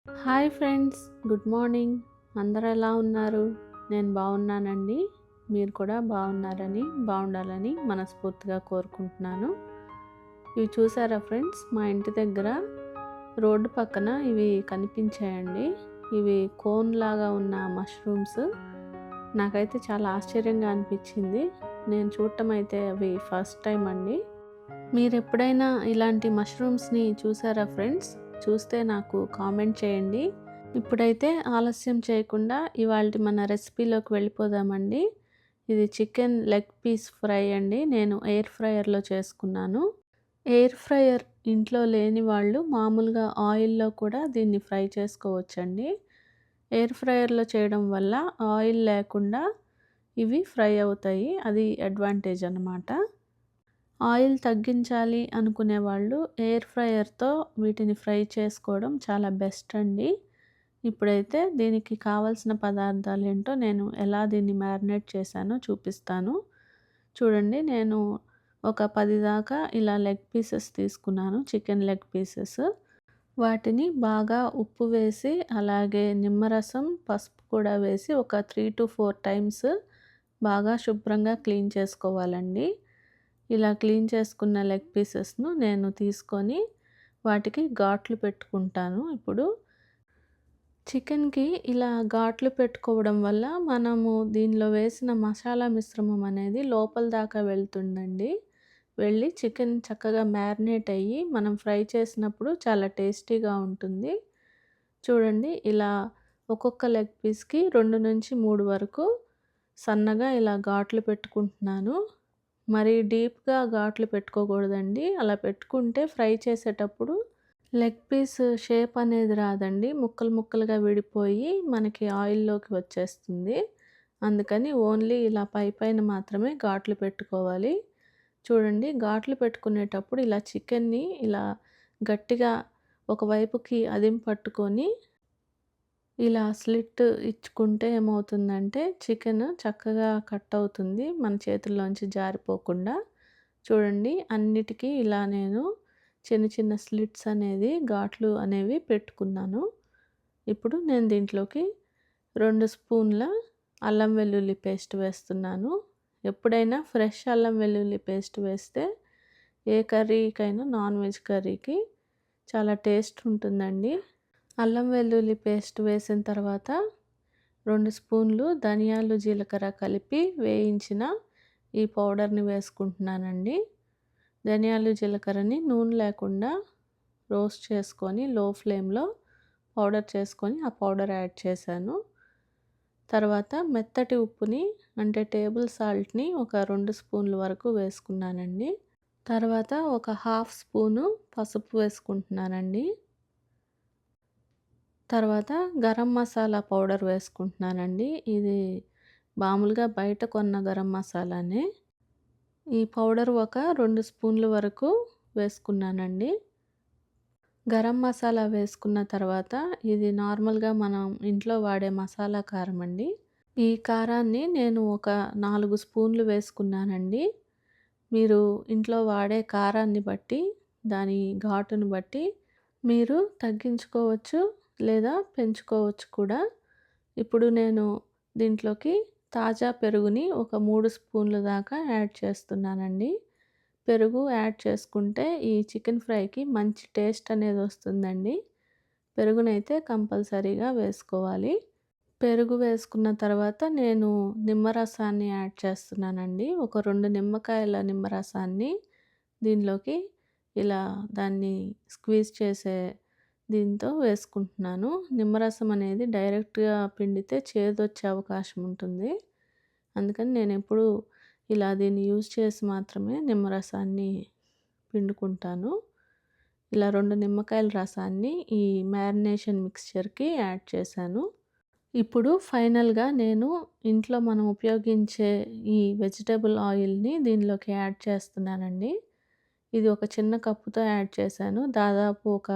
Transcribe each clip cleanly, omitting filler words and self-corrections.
Hi friends, good morning. అందరూ ఎలా ఉన్నారు? నేను బాగున్నానండి. మీరు కూడా బాగుండాలని మనస్ఫూర్తిగా కోరుకుంటున్నాను. ఇవి చూసారా ఫ్రెండ్స్, మా ఇంటి దగ్గర రోడ్డు పక్కన ఇవి కనిపించాయండి. ఇవి కోన్ లాగా ఉన్న మష్రూమ్స్. నాకైతే చాలా ఆశ్చర్యంగా అనిపించింది. నేను చూడటం అయితే అవి ఫస్ట్ టైం అండి. మీరు ఎప్పుడైనా ఇలాంటి మష్రూమ్స్ని చూసారా ఫ్రెండ్స్? చూస్తే నాకు కామెంట్ చేయండి. ఇప్పుడైతే ఆలస్యం చేయకుండా ఇవాల్టి మన రెసిపీలోకి వెళ్ళిపోదామండి. ఇది చికెన్ లెగ్ పీస్ ఫ్రై అండి. నేను ఎయిర్ ఫ్రైయర్లో చేసుకున్నాను. ఎయిర్ ఫ్రైయర్ ఇంట్లో లేని వాళ్ళు మామూలుగా ఆయిల్లో కూడా దీన్ని ఫ్రై చేసుకోవచ్చండి. ఎయిర్ ఫ్రైయర్లో చేయడం వల్ల ఆయిల్ లేకుండా ఇవి ఫ్రై అవుతాయి. అది అడ్వాంటేజ్ అన్నమాట. ఆయిల్ తగ్గించాలి అనుకునే వాళ్ళు ఎయిర్ ఫ్రైయర్తో వీటిని ఫ్రై చేసుకోవడం చాలా బెస్ట్ అండి. ఇప్పుడైతే దీనికి కావాల్సిన పదార్థాలు ఏంటో నేను ఎలా దీన్ని మ్యారినేట్ చేశానో చూపిస్తాను. చూడండి, నేను ఒక 10 దాకా ఇలా లెగ్ పీసెస్ తీసుకున్నాను, చికెన్ లెగ్ పీసెస్. వాటిని బాగా ఉప్పు వేసి అలాగే నిమ్మరసం, పసుపు కూడా వేసి ఒక 3 to 4 టైమ్స్ బాగా శుభ్రంగా క్లీన్ చేసుకోవాలండి. ఇలా క్లీన్ చేసుకున్న లెగ్ పీసెస్ను నేను తీసుకొని వాటికి ఘాట్లు పెట్టుకుంటాను. ఇప్పుడు చికెన్‌కి ఇలా ఘాట్లు పెట్టుకోవడం వల్ల మనము దీనిలో వేసిన మసాలా మిశ్రమం అనేది లోపల దాకా వెళ్తుందండి. వెళ్ళి చికెన్ చక్కగా మ్యారినేట్ అయ్యి మనం ఫ్రై చేసినప్పుడు చాలా టేస్టీగా ఉంటుంది. చూడండి, ఇలా ఒక్కొక్క లెగ్ పీస్‌కి 2-3 వరకు సన్నగా ఇలా ఘాట్లు పెట్టుకుంటున్నాను. మరి డీప్‌గా ఘాట్లు పెట్టుకోకూడదండి. అలా పెట్టుకుంటే ఫ్రై చేసేటప్పుడు లెగ్ పీస్ షేప్ అనేది రాదండి. ముక్కలు ముక్కలుగా విడిపోయి మనకి ఆయిల్లోకి వచ్చేస్తుంది. అందుకని ఓన్లీ ఇలా పైన మాత్రమే ఘాట్లు పెట్టుకోవాలి. చూడండి, ఘాట్లు పెట్టుకునేటప్పుడు ఇలా చికెన్ని ఇలా గట్టిగా ఒకవైపుకి అదిం పట్టుకొని ఇలా స్లిట్ ఇచ్చుకుంటే ఏమవుతుందంటే చికెన్ చక్కగా కట్ అవుతుంది, మన చేతుల్లోంచి జారిపోకుండా. చూడండి, అన్నిటికీ ఇలా నేను చిన్న చిన్న స్లిట్స్ అనేది ఘాట్లు అనేవి పెట్టుకున్నాను. ఇప్పుడు నేను దీంట్లోకి 2 స్పూన్ల అల్లం వెల్లుల్లి పేస్ట్ వేస్తున్నాను. ఎప్పుడైనా ఫ్రెష్ అల్లం వెల్లుల్లి పేస్ట్ వేస్తే ఏ కర్రీకైనా, నాన్ వెజ్ కర్రీకి చాలా టేస్ట్ ఉంటుందండి. అల్లం వెల్లుల్లి పేస్ట్ వేసిన తర్వాత 2 స్పూన్లు ధనియాలు, జీలకర్ర కలిపి వేయించిన ఈ పౌడర్ని వేసుకుంటున్నానండి. ధనియాలు, జీలకర్రని నూనె లేకుండా రోస్ట్ చేసుకొని లో ఫ్లేమ్లో పౌడర్ చేసుకొని ఆ పౌడర్ యాడ్ చేశాను. తర్వాత మెత్తటి ఉప్పుని అంటే టేబుల్ సాల్ట్ని ఒక 2 స్పూన్ల వరకు వేసుకున్నానండి. తర్వాత ఒక హాఫ్ స్పూను పసుపు వేసుకుంటున్నానండి. తర్వాత గరం మసాలా పౌడర్ వేసుకుంటున్నానండి. ఇది మామూలుగా బయట కొన్న గరం మసాలానే. ఈ పౌడర్ ఒక 2 స్పూన్ల వరకు వేసుకున్నానండి. గరం మసాలా వేసుకున్న తర్వాత ఇది నార్మల్గా మనం ఇంట్లో వాడే మసాలా కారం అండి. ఈ కారాన్ని నేను ఒక 4 స్పూన్లు వేసుకున్నానండి. మీరు ఇంట్లో వాడే కారాన్ని బట్టి, దాని ఘాటును బట్టి మీరు తగ్గించుకోవచ్చు లేదా పెంచుకోవచ్చు కూడా. ఇప్పుడు నేను దీంట్లోకి తాజా పెరుగుని ఒక 3 స్పూన్ల దాకా యాడ్ చేస్తున్నానండి. పెరుగు యాడ్ చేసుకుంటే ఈ చికెన్ ఫ్రైకి మంచి టేస్ట్ అనేది వస్తుందండి. పెరుగునైతే కంపల్సరీగా వేసుకోవాలి. పెరుగు వేసుకున్న తర్వాత నేను నిమ్మరసాన్ని యాడ్ చేస్తున్నానండి. ఒక 2 నిమ్మకాయల నిమ్మరసాన్ని దీనిలోకి ఇలా దాన్ని స్క్వీజ్ చేసే దీంతో వేసుకుంటున్నాను. నిమ్మరసం అనేది డైరెక్ట్‌గా పిండితే చేదొచ్చే అవకాశం ఉంటుంది. అందుకని నేనెప్పుడూ ఇలా దీన్ని యూజ్ చేసి మాత్రమే నిమ్మరసాన్ని పిండుకుంటాను. ఇలా 2 నిమ్మకాయల రసాన్ని ఈ మ్యారినేషన్ మిక్స్చర్‌కి యాడ్ చేశాను. ఇప్పుడు ఫైనల్‌గా నేను ఇంట్లో మనం ఉపయోగించే ఈ వెజిటబుల్ ఆయిల్‌ని దీనిలోకి యాడ్ చేస్తున్నానండి. ఇది ఒక చిన్న కప్పుతో యాడ్ చేశాను. దాదాపు ఒక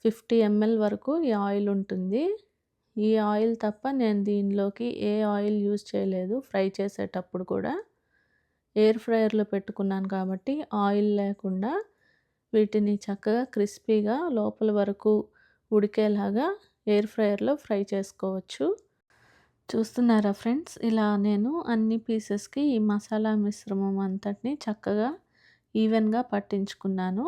50 ml వరకు ఈ ఆయిల్ ఉంటుంది. ఈ ఆయిల్ తప్ప నేను దీనిలోకి ఏ ఆయిల్ యూజ్ చేయలేదు ఫ్రై చేసేటప్పుడు కూడా. ఎయిర్ ఫ్రైయర్లో పెట్టుకున్నాను కాబట్టి ఆయిల్ లేకుండా వీటిని చక్కగా క్రిస్పీగా లోపల వరకు ఉడికేలాగా ఎయిర్ ఫ్రైయర్లో ఫ్రై చేసుకోవచ్చు. చూస్తున్నారా ఫ్రెండ్స్, ఇలా నేను అన్ని పీసెస్కి ఈ మసాలా మిశ్రమం అంతటిని చక్కగా ఈవెన్గా పట్టించుకున్నాను.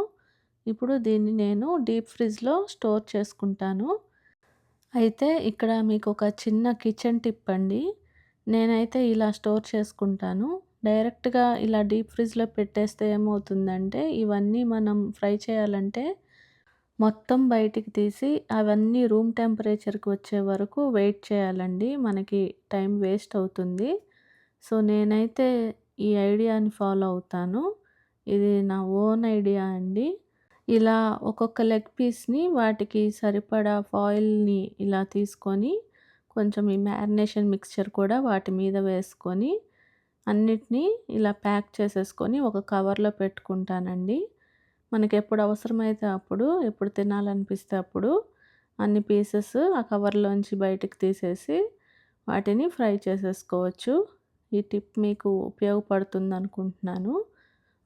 ఇప్పుడు దీన్ని నేను డీప్ ఫ్రిడ్జ్లో స్టోర్ చేసుకుంటాను. అయితే ఇక్కడ మీకు ఒక చిన్న కిచెన్ టిప్ అండి. నేనైతే ఇలా స్టోర్ చేసుకుంటాను. డైరెక్ట్గా ఇలా డీప్ ఫ్రిడ్జ్లో పెట్టేస్తే ఏమవుతుందంటే, ఇవన్నీ మనం ఫ్రై చేయాలంటే మొత్తం బయటికి తీసి అవన్నీ రూమ్ టెంపరేచర్కి వచ్చే వరకు వెయిట్ చేయాలండి. మనకి టైం వేస్ట్ అవుతుంది. సో నేనైతే ఈ ఐడియాని ఫాలో అవుతాను. ఇది నా ఓన్ ఐడియా అండి. ఇలా ఒక్కొక్క లెగ్ పీస్ని వాటికి సరిపడా ఫాయిల్ని ఇలా తీసుకొని కొంచెం ఈ మ్యారినేషన్ మిక్స్చర్ కూడా వాటి మీద వేసుకొని అన్నిటినీ ఇలా ప్యాక్ చేసేసుకొని ఒక కవర్లో పెట్టుకుంటానండి. మనకి ఎప్పుడు అవసరమైతే అప్పుడు, ఎప్పుడు తినాలనిపిస్తే అప్పుడు అన్ని పీసెస్ ఆ కవర్లోంచి బయటికి తీసేసి వాటిని ఫ్రై చేసేసుకోవచ్చు. ఈ టిప్ మీకు ఉపయోగపడుతుంది అనుకుంటున్నాను.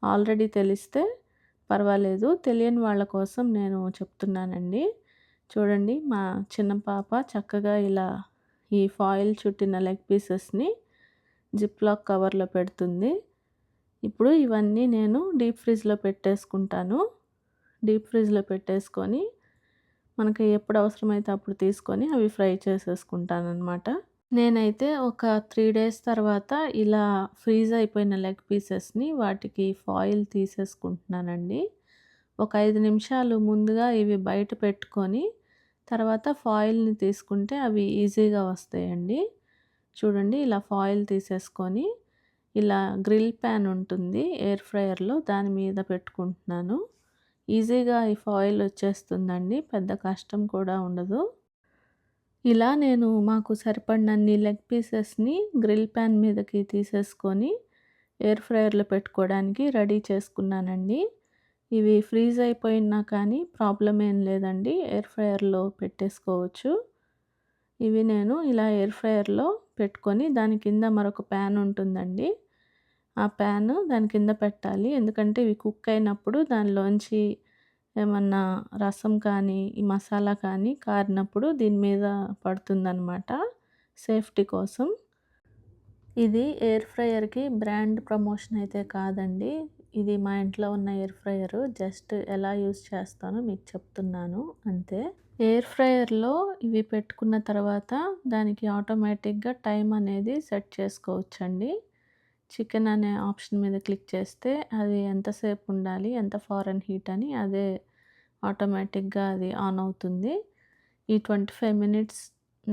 ఆల్రెడీ తెలిస్తే పర్వాలేదు, తెలియని వాళ్ళ కోసం నేను చెప్తున్నానండి. చూడండి, మా చిన్న పాప చక్కగా ఇలా ఈ ఫాయిల్ చుట్టిన లెగ్ పీసెస్ని జిప్లాక్ కవర్లో పెడుతుంది. ఇప్పుడు ఇవన్నీ నేను డీప్ ఫ్రిడ్జ్లో పెట్టేసుకుంటాను. డీప్ ఫ్రిడ్జ్లో పెట్టేసుకొని మనకి ఎప్పుడు అవసరమైతే అప్పుడు తీసుకొని అవి ఫ్రై చేసేసుకుంటానన్నమాట. నేనైతే ఒక 3 డేస్ తర్వాత ఇలా ఫ్రీజ్ అయిపోయిన లెగ్ పీసెస్ని వాటికి ఫాయిల్ తీసేసుకుంటున్నానండి. ఒక 5 నిమిషాలు ముందుగా ఇవి బయట పెట్టుకొని తర్వాత ఫాయిల్ని తీసుకుంటే అవి ఈజీగా వస్తాయండి. చూడండి, ఇలా ఫాయిల్ తీసేసుకొని ఇలా గ్రిల్ ప్యాన్ ఉంటుంది ఎయిర్ ఫ్రైయర్లో, దాని మీద పెట్టుకుంటున్నాను. ఈజీగా ఈ ఫాయిల్ వచ్చేస్తుందండి, పెద్ద కష్టం కూడా ఉండదు. ఇలా నేను మాకు సరిపడినన్ని లెగ్ పీసెస్ని గ్రిల్ ప్యాన్ మీదకి తీసేసుకొని ఎయిర్ ఫ్రైయర్లో పెట్టుకోవడానికి రెడీ చేసుకున్నానండి. ఇవి ఫ్రీజ్ అయిపోయినా కానీ ప్రాబ్లం ఏం లేదండి, ఎయిర్ ఫ్రైయర్లో పెట్టేసుకోవచ్చు. ఇవి నేను ఇలా ఎయిర్ ఫ్రైయర్లో పెట్టుకొని దాని కింద మరొక ప్యాన్ ఉంటుందండి. ఆ ప్యాన్ దాని కింద పెట్టాలి. ఎందుకంటే ఇవి కుక్ అయినప్పుడు దానిలోంచి ఏమన్నా రసం కానీ, ఈ మసాలా కానీ కారినప్పుడు దీని మీద పడుతుందనమాట, సేఫ్టీ కోసం. ఇది ఎయిర్ ఫ్రైయర్కి బ్రాండ్ ప్రమోషన్ అయితే కాదండి. ఇది మా ఇంట్లో ఉన్న ఎయిర్ ఫ్రైయరు. జస్ట్ ఎలా యూజ్ చేస్తానో మీకు చెప్తున్నాను అంతే. ఎయిర్ ఫ్రైయర్లో ఇవి పెట్టుకున్న తర్వాత దానికి ఆటోమేటిక్గా టైం అనేది సెట్ చేసుకోవచ్చండి. చికెన్ అనే ఆప్షన్ మీద క్లిక్ చేస్తే అది ఎంతసేపు ఉండాలి, ఎంత ఫారెన్ హీట్ అని అదే ఆటోమేటిక్గా అది ఆన్ అవుతుంది. ఈ 25 మినిట్స్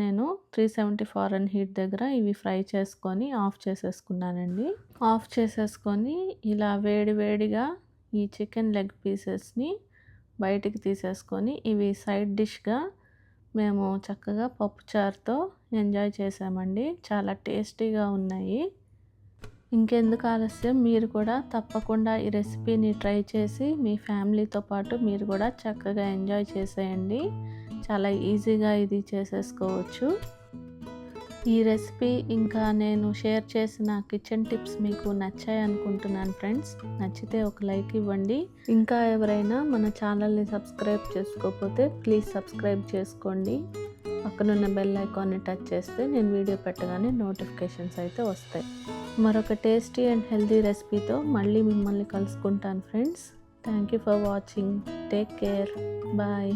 నేను 370 ఫారెన్ హీట్ దగ్గర ఇవి ఫ్రై చేసుకొని ఆఫ్ చేసేసుకున్నానండి. ఆఫ్ చేసేసుకొని ఇలా వేడిగా ఈ చికెన్ లెగ్ పీసెస్ని బయటికి తీసేసుకొని ఇవి సైడ్ డిష్గా మేము చక్కగా పప్పుచారుతో ఎంజాయ్ చేసామండి. చాలా టేస్టీగా ఉన్నాయి. ఇంకెందుకు ఆలస్యం, మీరు కూడా తప్పకుండా ఈ రెసిపీని ట్రై చేసి మీ ఫ్యామిలీతో పాటు మీరు కూడా చక్కగా ఎంజాయ్ చేసేయండి. చాలా ఈజీగా ఇది చేసేసుకోవచ్చు. ఈ రెసిపీ ఇంకా నేను షేర్ చేసిన కిచెన్ టిప్స్ మీకు నచ్చాయి అనుకుంటున్నాను ఫ్రెండ్స్. నచ్చితే ఒక లైక్ ఇవ్వండి. ఇంకా ఎవరైనా మన ఛానల్ని సబ్స్క్రైబ్ చేసుకోకపోతే ప్లీజ్ సబ్స్క్రైబ్ చేసుకోండి. పక్కనున్న బెల్ ఐకాన్ని టచ్ చేస్తే నేను వీడియో పెట్టగానే నోటిఫికేషన్స్ అయితే వస్తాయి. మరొక టేస్టీ అండ్ హెల్తీ రెసిపీతో మళ్ళీ మిమ్మల్ని కలుసుకుంటాను friends. Thank you for watching. Take care. Bye.